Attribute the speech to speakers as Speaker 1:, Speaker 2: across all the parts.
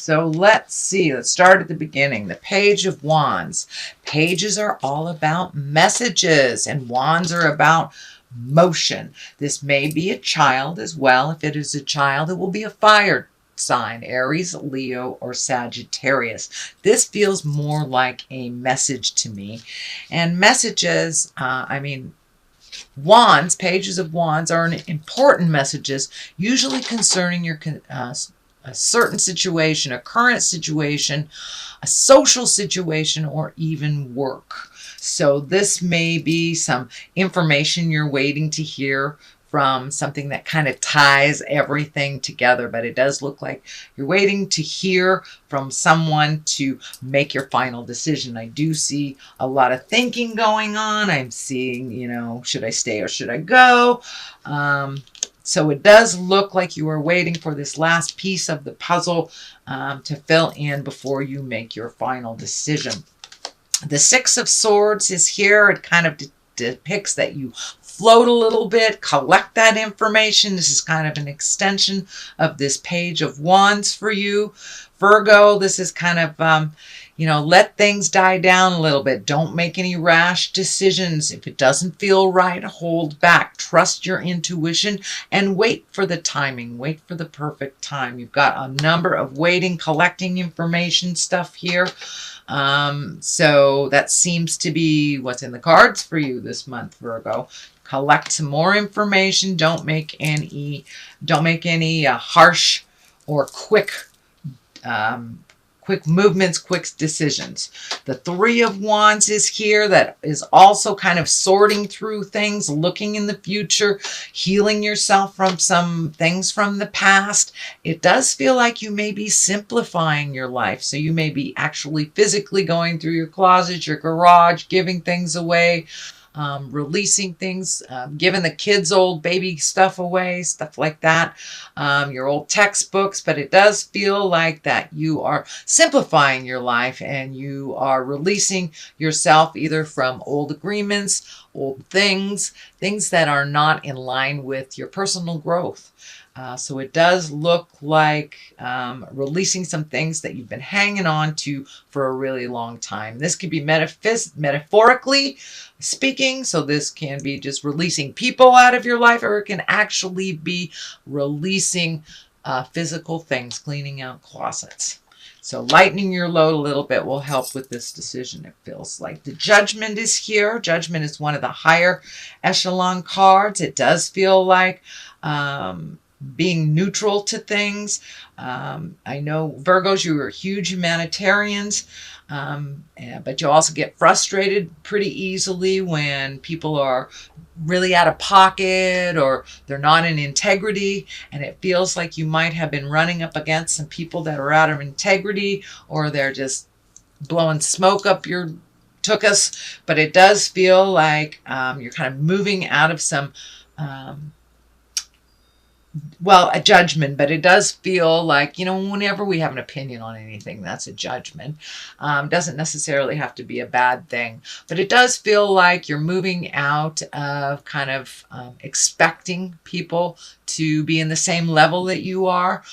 Speaker 1: So let's see. Let's start at the beginning. The Page of Wands. Pages are all about messages, and wands are about motion. This may be a child as well. If it is a child, it will be a fire sign, Aries, Leo, or Sagittarius. This feels more like a message to me. And messages, wands, pages of wands are important messages, usually concerning your a certain situation, a current situation, a social situation, or even work. So this may be some information you're waiting to hear from, something that kind of ties everything together, but it does look like you're waiting to hear from someone to make your final decision. I do see a lot of thinking going on. I'm seeing, should I stay or should I go? So it does look like you are waiting for this last piece of the puzzle to fill in before you make your final decision. The Six of Swords is here. It kind of depicts that you float a little bit, collect that information. This is kind of an extension of this Page of Wands for you. Virgo, this is kind of, let things die down a little bit. Don't make any rash decisions. If it doesn't feel right, hold back. Trust your intuition and wait for the timing. Wait for the perfect time. You've got a number of waiting, collecting information stuff here. So that seems to be what's in the cards for you this month, Virgo. Collect some more information. Don't make any harsh or quick movements, quick decisions. The Three of Wands is here. That is also kind of sorting through things, looking in the future, healing yourself from some things from the past. It does feel like you may be simplifying your life. So you may be actually physically going through your closet, your garage, giving things away, releasing things, giving the kids old baby stuff away, stuff like that, your old textbooks. But it does feel like that you are simplifying your life and you are releasing yourself either from old agreements, old things that are not in line with your personal growth. So it does look like releasing some things that you've been hanging on to for a really long time. This could be metaphorically speaking. So this can be just releasing people out of your life, or it can actually be releasing physical things, cleaning out closets. So lightening your load a little bit will help with this decision, it feels like. The Judgment is here. Judgment is one of the higher echelon cards. It does feel like being neutral to things. I know Virgos, you are huge humanitarians, but you also get frustrated pretty easily when people are really out of pocket or they're not in integrity, and it feels like you might have been running up against some people that are out of integrity, or they're just blowing smoke up your tuchus. But it does feel like you're kind of moving out of some a judgment, but it does feel like, whenever we have an opinion on anything, that's a judgment. Doesn't necessarily have to be a bad thing, but it does feel like you're moving out of kind of expecting people to be in the same level that you are,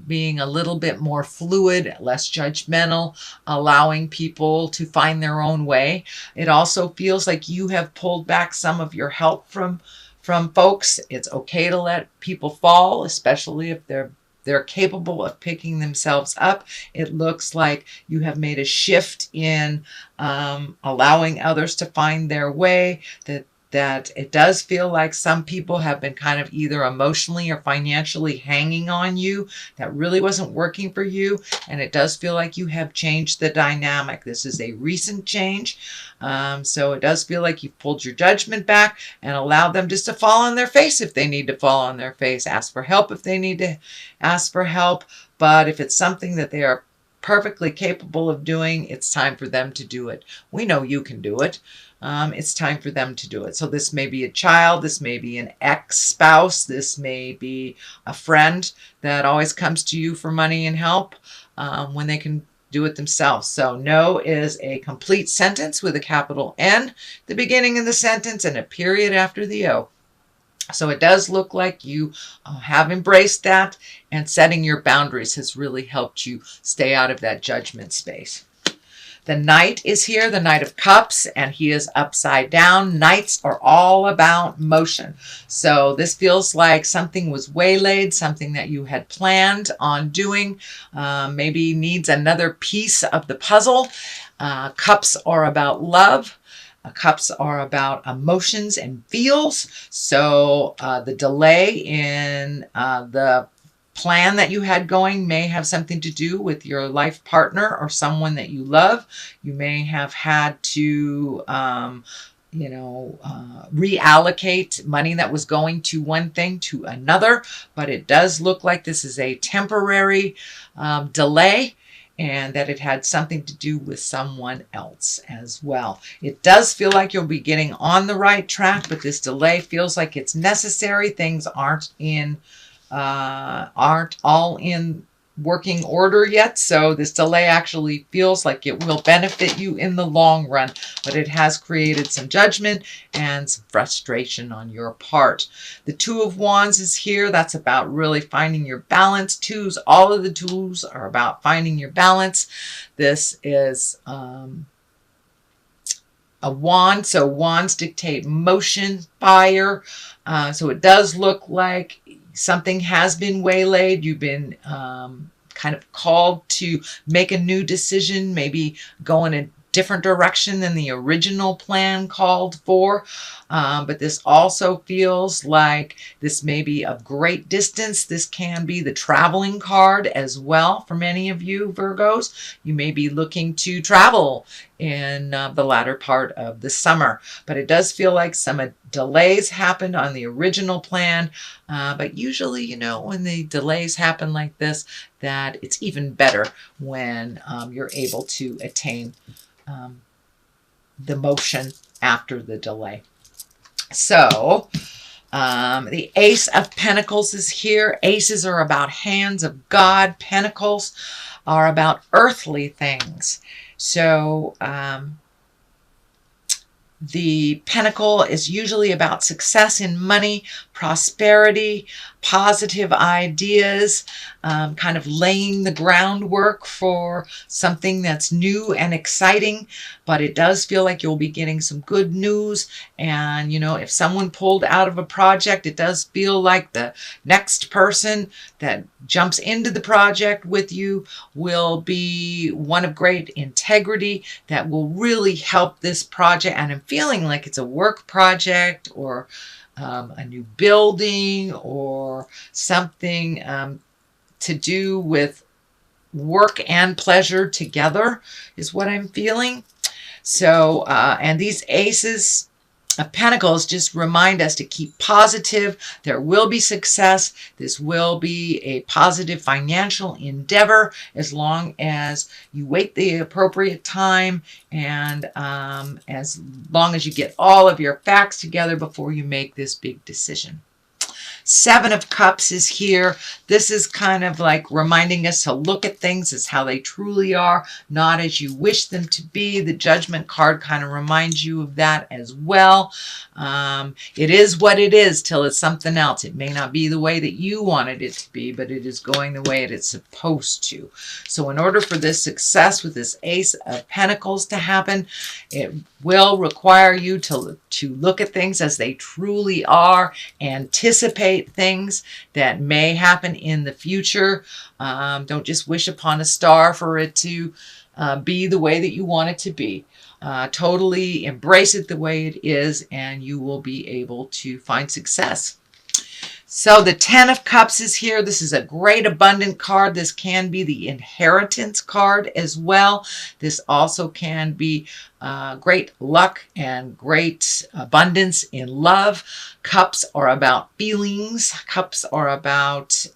Speaker 1: being a little bit more fluid, less judgmental, allowing people to find their own way. It also feels like you have pulled back some of your help from folks. It's okay to let people fall, especially if they're capable of picking themselves up. It looks like you have made a shift in allowing others to find their way, that it does feel like some people have been kind of either emotionally or financially hanging on you that really wasn't working for you. And it does feel like you have changed the dynamic. This is a recent change. So it does feel like you've pulled your judgment back and allowed them just to fall on their face if they need to fall on their face. Ask for help if they need to ask for help. But if it's something that they are perfectly capable of doing, it's time for them to do it. We know you can do it. It's time for them to do it. So this may be a child, this may be an ex-spouse, this may be a friend that always comes to you for money and help when they can do it themselves. So no is a complete sentence with a capital N, the beginning of the sentence, and a period after the O. So it does look like you have embraced that, and setting your boundaries has really helped you stay out of that judgment space. The Knight is here, the Knight of Cups, and he is upside down. Knights are all about motion. So this feels like something was waylaid, something that you had planned on doing, maybe needs another piece of the puzzle. Cups are about love. Cups are about emotions and feels. So the delay in the plan that you had going may have something to do with your life partner or someone that you love. You may have had to reallocate money that was going to one thing to another, but it does look like this is a temporary delay, and that it had something to do with someone else as well. It does feel like you'll be getting on the right track, but this delay feels like it's necessary. Things aren't all in working order yet, so this delay actually feels like it will benefit you in the long run, but it has created some judgment and some frustration on your part. The Two of Wands is here. That's about really finding your balance. All of the twos are about finding your balance. This is a wand, so wands dictate motion, fire. So it does look like something has been waylaid. You've been kind of called to make a new decision, maybe go in a different direction than the original plan called for. But this also feels like this may be of great distance. This can be the traveling card as well for many of you Virgos. You may be looking to travel in the latter part of the summer, but it does feel like some delays happened on the original plan. But usually, when the delays happen like this, that it's even better when you're able to attain the motion after the delay. So the Ace of Pentacles is here. Aces are about hands of God. Pentacles are about earthly things. So the pentacle is usually about success in money, prosperity, positive ideas, kind of laying the groundwork for something that's new and exciting. But it does feel like you'll be getting some good news. And, if someone pulled out of a project, it does feel like the next person that jumps into the project with you will be one of great integrity that will really help this project. And I'm feeling like it's a work project or a new building or something to do with work and pleasure together is what I'm feeling. So, and these aces of Pentacles just remind us to keep positive. There will be success. This will be a positive financial endeavor as long as you wait the appropriate time and as long as you get all of your facts together before you make this big decision. Seven of Cups is here. This is kind of like reminding us to look at things as how they truly are, not as you wish them to be. The Judgment card kind of reminds you of that as well. It is what it is till it's something else. It may not be the way that you wanted it to be, but it is going the way it's supposed to. So in order for this success with this Ace of Pentacles to happen, it will require you to look at things as they truly are, anticipate things that may happen in the future. Don't just wish upon a star for it to be the way that you want it to be. Totally embrace it the way it is, and you will be able to find success. So the Ten of Cups is here. This is a great abundant card. This can be the inheritance card as well. This also can be great luck and great abundance in love. Cups are about feelings. Cups are about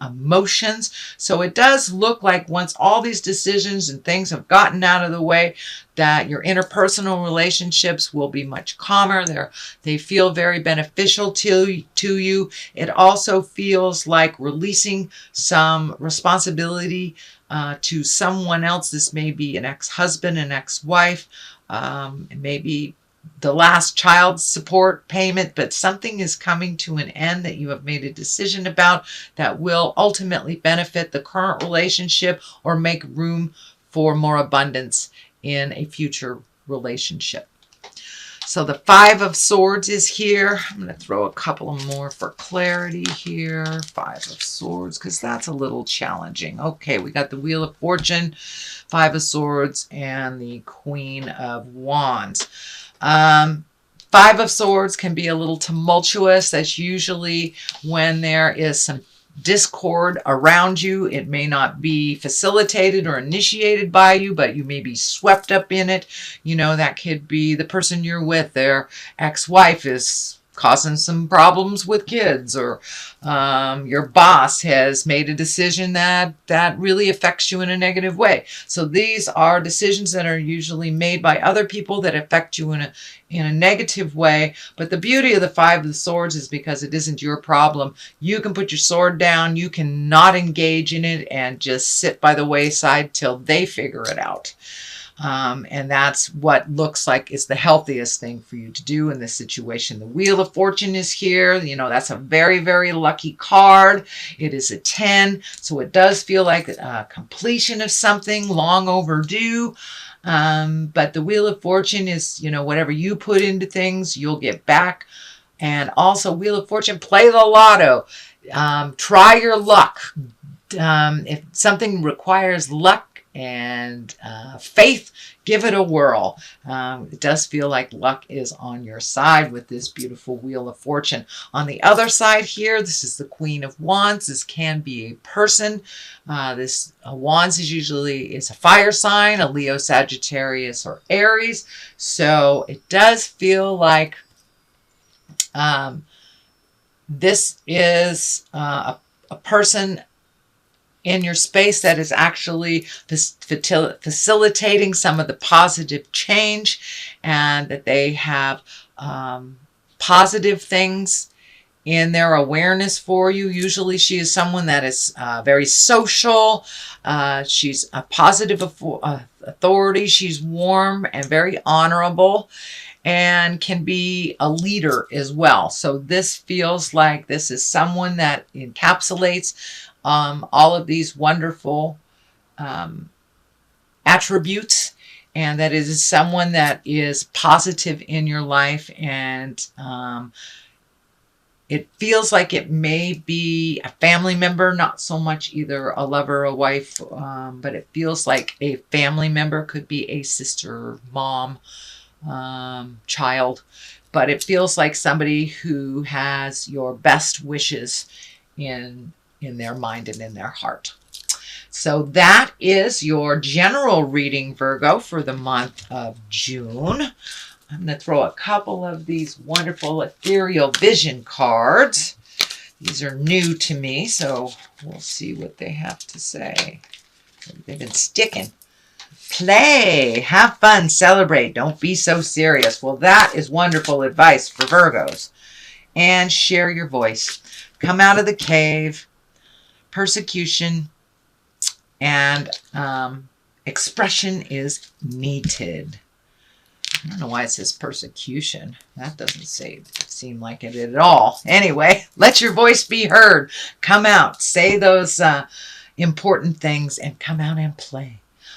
Speaker 1: emotions. So it does look like once all these decisions and things have gotten out of the way, that your interpersonal relationships will be much calmer. They feel very beneficial to you. It also feels like releasing some responsibility to someone else. This may be an ex-husband, an ex-wife, maybe the last child support payment, but something is coming to an end that you have made a decision about that will ultimately benefit the current relationship or make room for more abundance in a future relationship. So the Five of Swords is here. I'm going to throw a couple of more for clarity here. Five of Swords, because that's a little challenging. Okay, we got the Wheel of Fortune, Five of Swords, and the Queen of Wands. Five of Swords can be a little tumultuous. That's usually when there is some discord around you. It may not be facilitated or initiated by you, but you may be swept up in it. You know, that could be the person you're with. Their ex-wife is causing some problems with kids, or your boss has made a decision that really affects you in a negative way. So these are decisions that are usually made by other people that affect you in a negative way. But the beauty of the Five of Swords is because it isn't your problem. You can put your sword down. You can not engage in it and just sit by the wayside till they figure it out. And that's what looks like is the healthiest thing for you to do in this situation. The Wheel of Fortune is here. You know, that's a very, very lucky card. It is a 10. So it does feel like a completion of something long overdue. But the Wheel of Fortune is, you know, whatever you put into things, you'll get back. And also Wheel of Fortune, play the lotto. Try your luck. If something requires luck and faith, give it a whirl. It does feel like luck is on your side with this beautiful Wheel of Fortune. On the other side here, this is the Queen of Wands. This can be a person. This Wands is a fire sign, a Leo, Sagittarius, or Aries. So it does feel like this is a person in your space that is actually facilitating some of the positive change, and that they have positive things in their awareness for you. Usually she is someone that is very social. She's a positive authority. She's warm and very honorable, and can be a leader as well. So this feels like this is someone that encapsulates all of these wonderful attributes, and that is someone that is positive in your life. And it feels like it may be a family member, not so much either a lover or a wife, but it feels like a family member. Could be a sister, mom, child, but it feels like somebody who has your best wishes in their mind and in their heart. So that is your general reading, Virgo, for the month of June. I'm going to throw a couple of these wonderful ethereal vision cards. These are new to me, so we'll see what they have to say. They've been sticking. Play, have fun, celebrate, don't be so serious. Well, that is wonderful advice for Virgos. And share your voice. Come out of the cave. Persecution and expression is needed. I don't know why it says persecution. That doesn't seem like it at all. Anyway, let your voice be heard. Come out. Say those important things and come out and play.